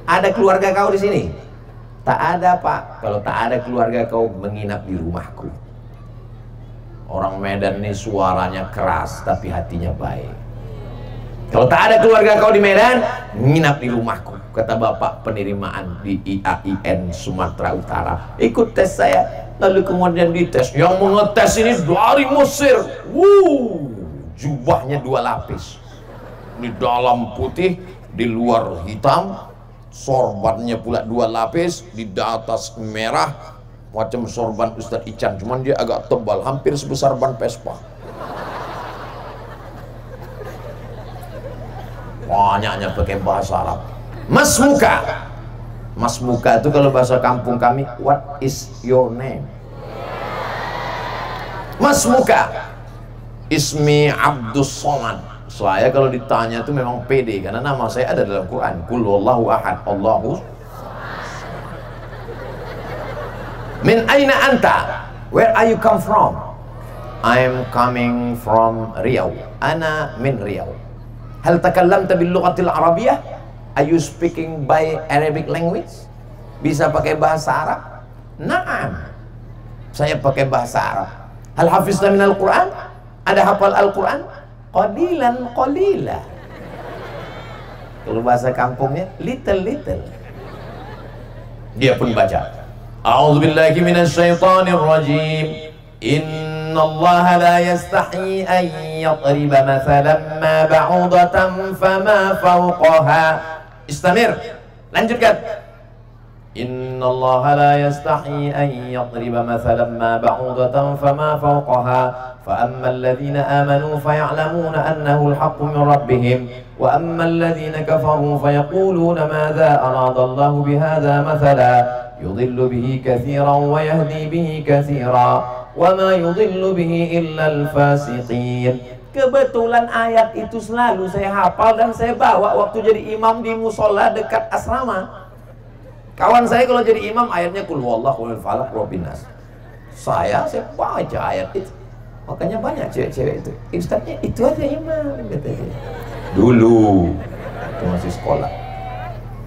Ada keluarga kau di sini? Tak ada, Pak. Kalau tak ada keluarga kau menginap di rumahku. Orang Medan ini suaranya keras tapi hatinya baik. Kalau tak ada keluarga kau di Medan, menginap di rumahku. Kata bapak penerimaan di IAIN Sumatera Utara. Ikut tes saya, lalu kemudian dites. Yang mengetes ini dari Mesir. Jubahnya 2 lapis, di dalam putih, di luar hitam. Sorbannya pula 2 lapis, di atas merah, macam sorban Ustadz Ican, cuman dia agak tebal, hampir sebesar ban Vespa. Banyaknya pakai bahasa Arab. Mas Muka. Mas Muka itu kalau bahasa kampung kami, what is your name? Mas Muka. Ismi Abdus Somad. Saya kalau ditanya itu memang pede, karena nama saya ada dalam Quran. Qul huwallahu ahad, Allahu. Min aina anta? Where are you come from? I am coming from Riau. Ana min Riau. Hal takallamta bil lughatil arabiyyah? Are you speaking by Arabic language? Bisa pakai bahasa Arab? Naam. Saya pakai bahasa Arab. Hal hafizta minal Quran? Ada hafal Al-Quran? Qalilan qalila. Kalau bahasa kampungnya little. Dia pun baca. A'udzubillahi minasyaitonir rajim. Innallaha la yastahi an yadriba mathalan ma ba'udatan fama fawqaha. Istamir, lanjutkan. Innallaha la yastahi an yadriba mathalan ma ba'udatan fama fawqaha fa ammal ladzina amanu faya'lamuna annahu al-haqqu min rabbihim wa ammal ladzina kafaru fayaquluna madza arada Allahu bihadza mathala yudhillu bihi katsiran wa yahdi bihi katsiran wa ma yudhillu bihi illa al-fasiqin. Kebetulan ayat itu selalu saya hafal dan saya bawa waktu jadi imam di musola dekat asrama. Kawan saya kalau jadi imam ayatnya qul huwallahu ahad falaq rabbin nas. Saya baca ayat itu. Makanya banyak cewek-cewek itu. Ustaznya itu aja imam katanya. Dulu itu masih sekolah.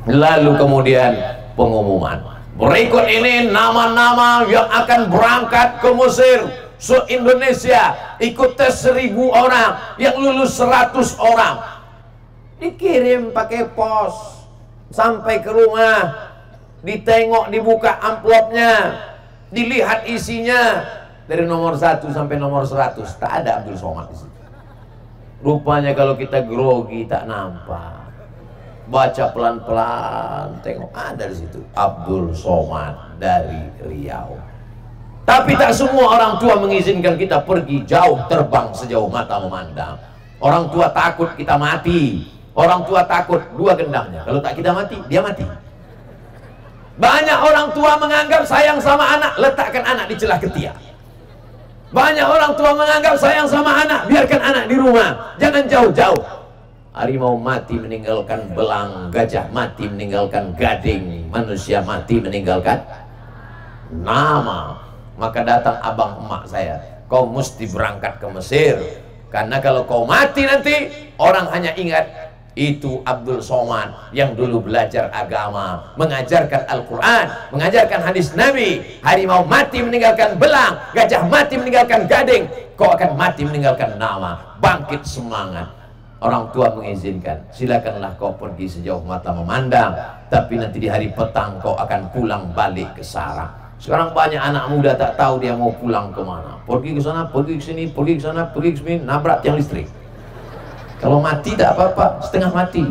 Lalu kemudian pengumuman. Berikut ini nama-nama yang akan berangkat ke Mesir. Se-Indonesia ikut tes 1000 orang, yang lulus 100 orang. Dikirim pakai pos sampai ke rumah, ditengok, dibuka amplopnya, dilihat isinya dari nomor 1 sampai nomor 100. Tak ada Abdul Somad di situ. Rupanya kalau kita grogi tak nampak. Baca pelan-pelan, tengok ada di situ Abdul Somad dari Riau. Tapi tak semua orang tua mengizinkan kita pergi jauh, terbang sejauh mata memandang. Orang tua takut kita mati. Orang tua takut 2 gendangnya. Kalau tak kita mati, dia mati. Banyak orang tua menganggap sayang sama anak, letakkan anak di celah ketiak. Banyak orang tua menganggap sayang sama anak, biarkan anak di rumah, jangan jauh-jauh. Harimau mati meninggalkan belang, gajah mati meninggalkan gading, manusia mati meninggalkan nama. Maka datang abang emak saya, kau mesti berangkat ke Mesir. Karena kalau kau mati nanti, orang hanya ingat itu Abdul Somad yang dulu belajar agama, mengajarkan Al-Quran, mengajarkan hadis Nabi. Harimau mati meninggalkan belang, gajah mati meninggalkan gading, kau akan mati meninggalkan nama. Bangkit semangat. Orang tua mengizinkan, silakanlah kau pergi sejauh mata memandang, tapi nanti di hari petang kau akan pulang balik ke sarang. Sekarang banyak anak muda tak tahu dia mau pulang kemana. Pergi ke sana, pergi ke sini, pergi ke sana, pergi ke sini, nabrak tiang listrik. Kalau mati tak apa-apa, setengah mati.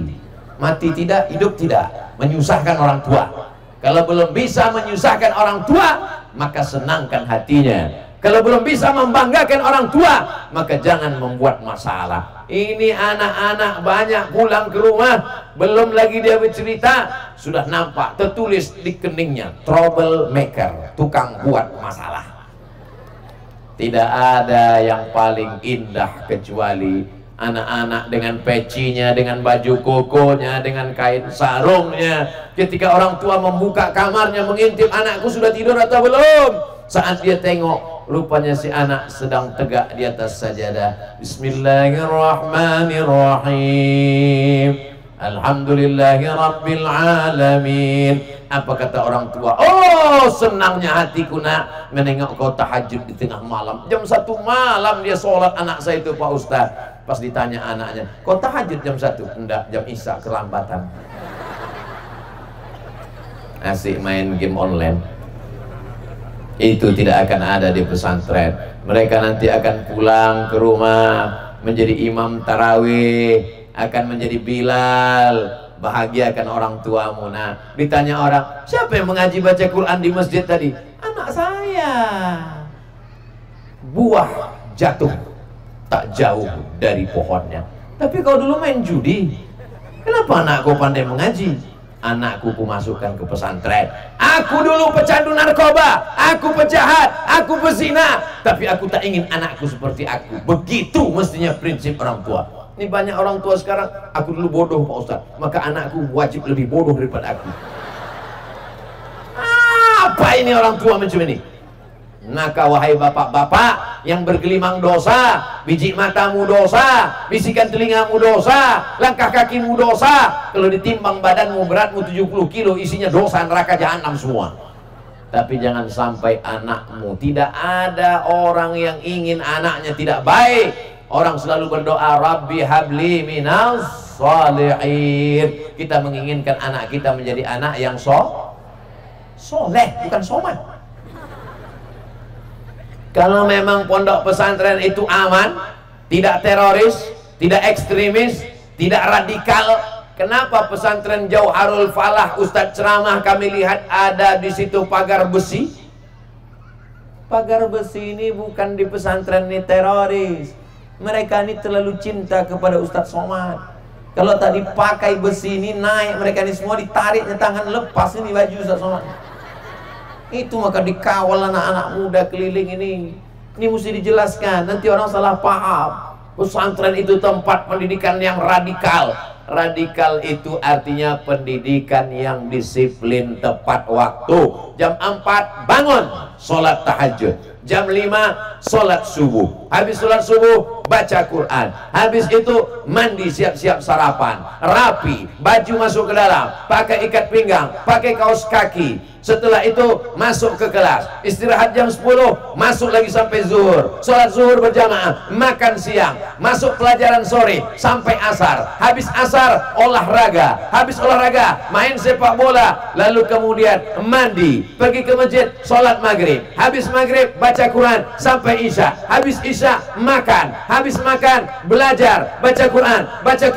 Mati tidak, hidup tidak. Menyusahkan orang tua. Kalau belum bisa menyusahkan orang tua, maka senangkan hatinya. Kalau belum bisa membanggakan orang tua, maka jangan membuat masalah. Ini anak-anak banyak pulang ke rumah, belum lagi dia bercerita, sudah nampak tertulis di keningnya, troublemaker, tukang buat masalah. Tidak ada yang paling indah kecuali anak-anak dengan pecinya, dengan baju kokonya, dengan kain sarungnya. Ketika orang tua membuka kamarnya, mengintip anakku sudah tidur atau belum. Saat dia tengok, rupanya si anak sedang tegak di atas sajadah. Bismillahirrahmanirrahim. Alhamdulillahi Rabbil Alamin. Apa kata orang tua? Oh, senangnya hatiku nak menengok kau tahajud di tengah malam. Jam 1 malam dia sholat anak saya itu Pak Ustaz. Pas ditanya anaknya, kau tahajud jam 1? Enggak, jam Isya kelambatan. Asik main game online. Itu tidak akan ada di pesantren. Mereka nanti akan pulang ke rumah menjadi imam tarawih, akan menjadi Bilal, bahagiakan orang tuamu. Nah, ditanya orang, siapa yang mengaji baca Quran di masjid tadi? Anak saya. Buah jatuh tak jauh dari pohonnya. Tapi kau dulu main judi. Kenapa anakku pandai mengaji? Anakku ku masukkan ke pesantren. Aku dulu pecandu narkoba, aku penjahat, aku pezina, tapi aku tak ingin anakku seperti aku. Begitu mestinya prinsip orang tua. Ini banyak orang tua sekarang, aku dulu bodoh Pak Ustaz, maka anakku wajib lebih bodoh daripada aku. Apa ini orang tua macam ini? Maka wahai bapak-bapak yang bergelimang dosa, biji matamu dosa, bisikan telingamu dosa, langkah kakimu dosa. Kalau ditimbang badanmu beratmu 70 kilo, isinya dosa neraka jahanam semua. Tapi jangan sampai anakmu, tidak ada orang yang ingin anaknya tidak baik. Orang selalu berdoa, Rabbi habli minas sholihin. Kita menginginkan anak kita menjadi anak yang soleh, bukan soman. Kalau memang pondok pesantren itu aman, tidak teroris, tidak ekstremis, tidak radikal, kenapa pesantren Jauharul Falah Ustadz ceramah kami lihat ada di situ pagar besi? Pagar besi ini bukan di pesantren ini teroris. Mereka ini terlalu cinta kepada Ustadz Somad. Kalau tadi pakai besi ini naik, mereka ini semua ditariknya tangan, lepas ini baju Ustadz Somad. Itu maka dikawal anak-anak muda keliling ini. Ini mesti dijelaskan, nanti orang salah paham. Pesantren itu tempat pendidikan yang radikal. Radikal itu artinya pendidikan yang disiplin, tepat waktu. Jam 4 bangun, sholat tahajud. Jam 5 sholat subuh. Habis sholat subuh baca Quran. Habis itu mandi, siap-siap sarapan, rapi, baju masuk ke dalam, pakai ikat pinggang, pakai kaos kaki. Setelah itu masuk ke kelas, istirahat jam 10, masuk lagi sampai zuhur, sholat zuhur berjamaah, makan siang, masuk pelajaran sore sampai asar. Habis asar olahraga, habis olahraga main sepak bola, lalu kemudian mandi, pergi ke masjid, sholat maghrib, habis maghrib baca Quran sampai isya, habis isya makan, habis makan belajar, baca Quran, baca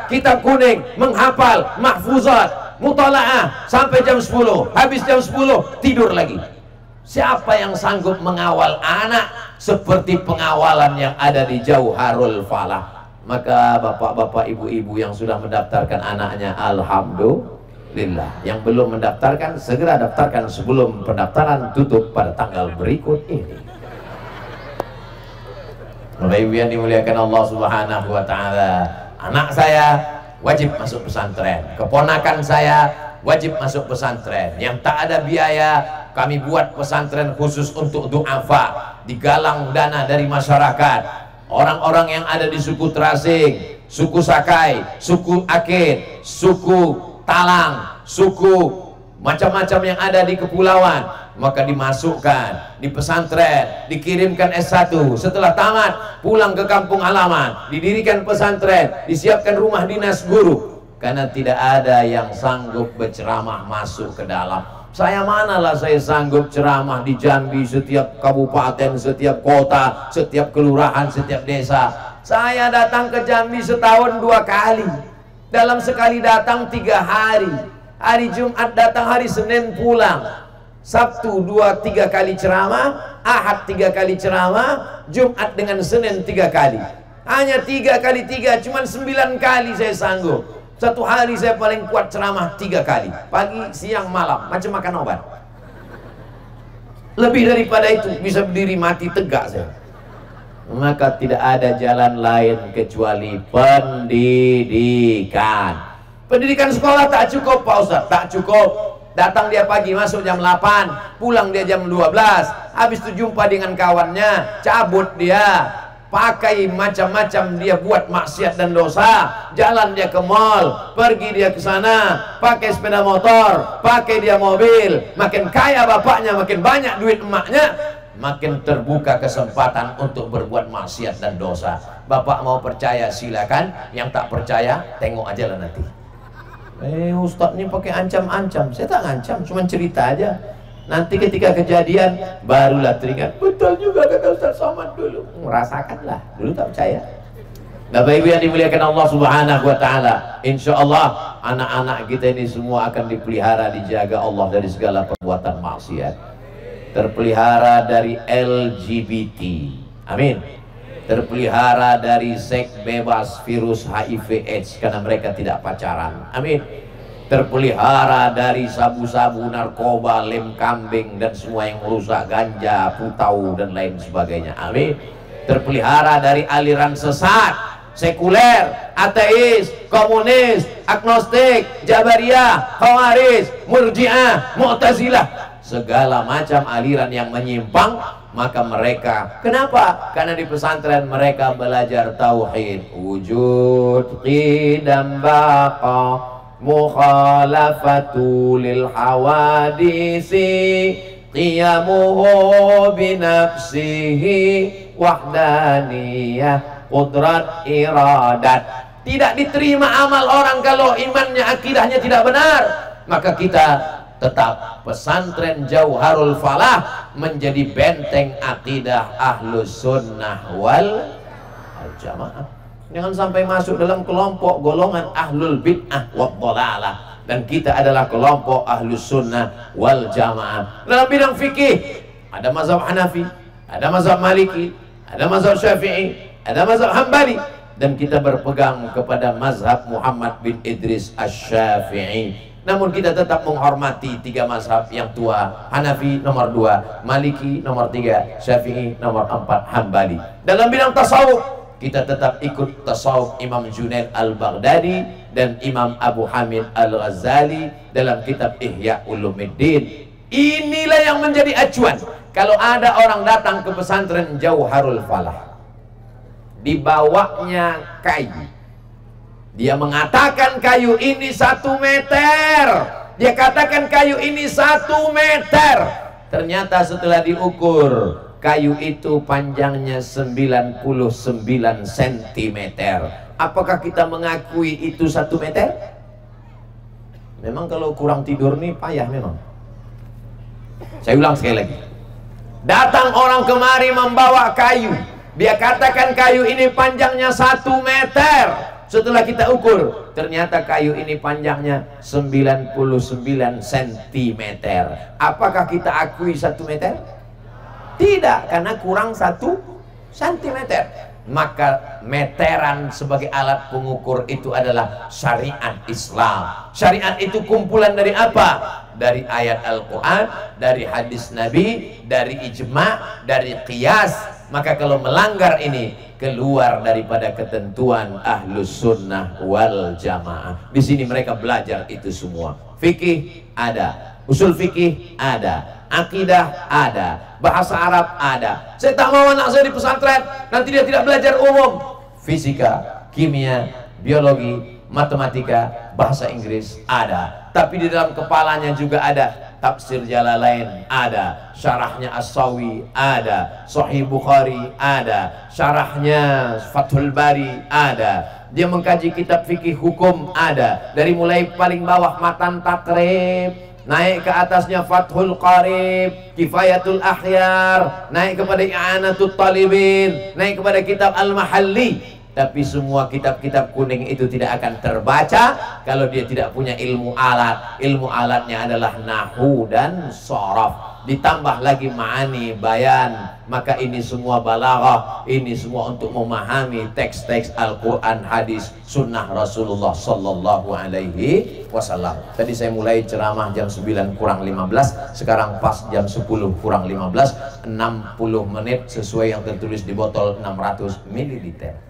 kitab kuning, menghafal, mahfuzat, mutalaah sampai jam 10. Habis jam 10 tidur lagi. Siapa yang sanggup mengawal anak seperti pengawalan yang ada di Jauharul Falah? Maka bapak-bapak, ibu-ibu yang sudah mendaftarkan anaknya, alhamdulillah. Yang belum mendaftarkan, segera daftarkan sebelum pendaftaran tutup pada tanggal berikut ini. Bapak ibu yang dimuliakan Allah Subhanahu wa ta'ala, anak saya wajib masuk pesantren, keponakan saya wajib masuk pesantren. Yang tak ada biaya, kami buat pesantren khusus untuk du'afa. digalang dana dari masyarakat. Orang-orang yang ada di suku Trasing, suku Sakai, suku Akit, suku Talang, suku macam-macam yang ada di kepulauan, maka dimasukkan di pesantren, dikirimkan S1. Setelah tamat, pulang ke kampung halaman, didirikan pesantren, disiapkan rumah dinas guru. Karena tidak ada yang sanggup berceramah masuk ke dalam. Saya manalah saya sanggup ceramah di Jambi, setiap kabupaten, setiap kota, setiap kelurahan, setiap desa. Saya datang ke Jambi setahun 2 kali. Dalam sekali datang 3 hari. Hari Jumat datang, hari Senin pulang. Sabtu 2-3 kali ceramah, Ahad 3 kali ceramah, Jumat dengan Senin 3 kali. Hanya 3 kali 3, cuma 9 kali saya sanggup. Satu hari saya paling kuat ceramah 3 kali, pagi, siang, malam, macam makan obat. Lebih daripada itu bisa berdiri mati tegak saya. Maka tidak ada jalan lain kecuali pendidikan. Pendidikan sekolah tak cukup Pak Ustaz, tak cukup. Datang dia pagi, masuk jam 8, pulang dia jam 12. Habis itu jumpa dengan kawannya, cabut dia, pakai macam-macam dia buat maksiat dan dosa. Jalan dia ke mall, pergi dia ke sana, pakai sepeda motor, pakai dia mobil. Makin kaya bapaknya, makin banyak duit emaknya, makin terbuka kesempatan untuk berbuat maksiat dan dosa. Bapak mau percaya silakan, yang tak percaya tengok aja lah nanti. Ustadz ini pakai ancam-ancam. Saya tak ngancam, cuma cerita aja. Nanti ketika kejadian barulah teringat, betul juga kata Ustaz Somad dulu. Merasakanlah, dulu tak percaya. Bapak Ibu yang dimuliakan Allah Subhanahu wa taala, insyaallah anak-anak kita ini semua akan dipelihara, dijaga Allah dari segala perbuatan maksiat. Terpelihara dari LGBT. Amin. Terpelihara dari seks bebas virus HIV AIDS karena mereka tidak pacaran. Amin. Terpelihara dari sabu-sabu, narkoba, lem kambing dan semua yang merusak, ganja, putau dan lain sebagainya. Amin. Terpelihara dari aliran sesat, sekuler, ateis, komunis, agnostik, jabariyah, khawarij, murji'ah, mu'tazilah, segala macam aliran yang menyimpang. Maka mereka, kenapa? Karena di pesantren mereka belajar tauhid, wujud, qidam, baqa, mukhalafatu lil hawadisi, qiyamuhu binafsihi, wahdaniyah, qudrat, iradat. Tidak diterima amal orang kalau imannya, akidahnya tidak benar. Maka kita tetap pesantren Jauharul Falah menjadi benteng akidah Ahlus Sunnah wal Jamaah. Jangan sampai masuk dalam kelompok golongan Ahlul Bid'ah wad Dhalalah. Dan kita adalah kelompok Ahlus Sunnah wal Jamaah. Dalam bidang fikih ada mazhab Hanafi, ada mazhab Maliki, ada mazhab Syafi'i, ada mazhab Hambali, dan kita berpegang kepada mazhab Muhammad bin Idris Asy-Syafi'i. Namun kita tetap menghormati 3 mazhab yang tua, Hanafi nomor 2, Maliki nomor 3, Syafi'i nomor 4, Hambali. Dalam bidang tasawuf kita tetap ikut tasawuf Imam Junaid Al-Baghdadi dan Imam Abu Hamid Al-Ghazali dalam kitab Ihya Ulumuddin. Inilah yang menjadi acuan. Kalau ada orang datang ke pesantren Jauharul Falah, dibawanya kayu, dia mengatakan kayu ini 1 meter. Dia katakan kayu ini 1 meter. Ternyata setelah diukur, kayu itu panjangnya 99 cm. Apakah kita mengakui itu 1 meter? Memang kalau kurang tidur nih payah memang. Saya ulang sekali lagi. Datang orang kemari membawa kayu. Dia katakan kayu ini panjangnya 1 meter. Setelah kita ukur, ternyata kayu ini panjangnya 99 cm. Apakah kita akui 1 meter? Tidak, karena kurang 1 cm. Maka meteran sebagai alat pengukur itu adalah syariat Islam. Syariat itu kumpulan dari apa? Dari ayat Al-Quran, dari hadis Nabi, dari ijma', dari qiyas. Maka kalau melanggar ini, keluar daripada ketentuan Ahlus Sunnah wal Jamaah. Di sini mereka belajar itu semua. Fikih ada, usul fikih ada, akidah ada, bahasa Arab ada. Saya tak mau anak saya di pesantren nanti dia tidak belajar umum, fisika, kimia, biologi, matematika, bahasa Inggris ada, tapi di dalam kepalanya juga ada tafsir Jalalain, ada syarahnya As-Sawi, ada Sahih Bukhari, ada syarahnya Fathul Bari, ada dia mengkaji kitab fikih hukum, ada dari mulai paling bawah Matan Takrib, naik ke atasnya Fathul Qarib, Kifayatul Akhyar, naik kepada I'anatul Talibin, naik kepada kitab Al-Mahalli. Tapi semua kitab-kitab kuning itu tidak akan terbaca kalau dia tidak punya ilmu alat. Ilmu alatnya adalah nahu dan sharaf, ditambah lagi ma'ani, bayan. Maka ini semua balaghah, ini semua untuk memahami teks-teks Al-Quran, hadis, sunnah Rasulullah Sallallahu Alaihi Wasallam. Tadi saya mulai ceramah jam 9 kurang 15, sekarang pas jam 10 kurang 15, 60 menit sesuai yang tertulis di botol 600 ml.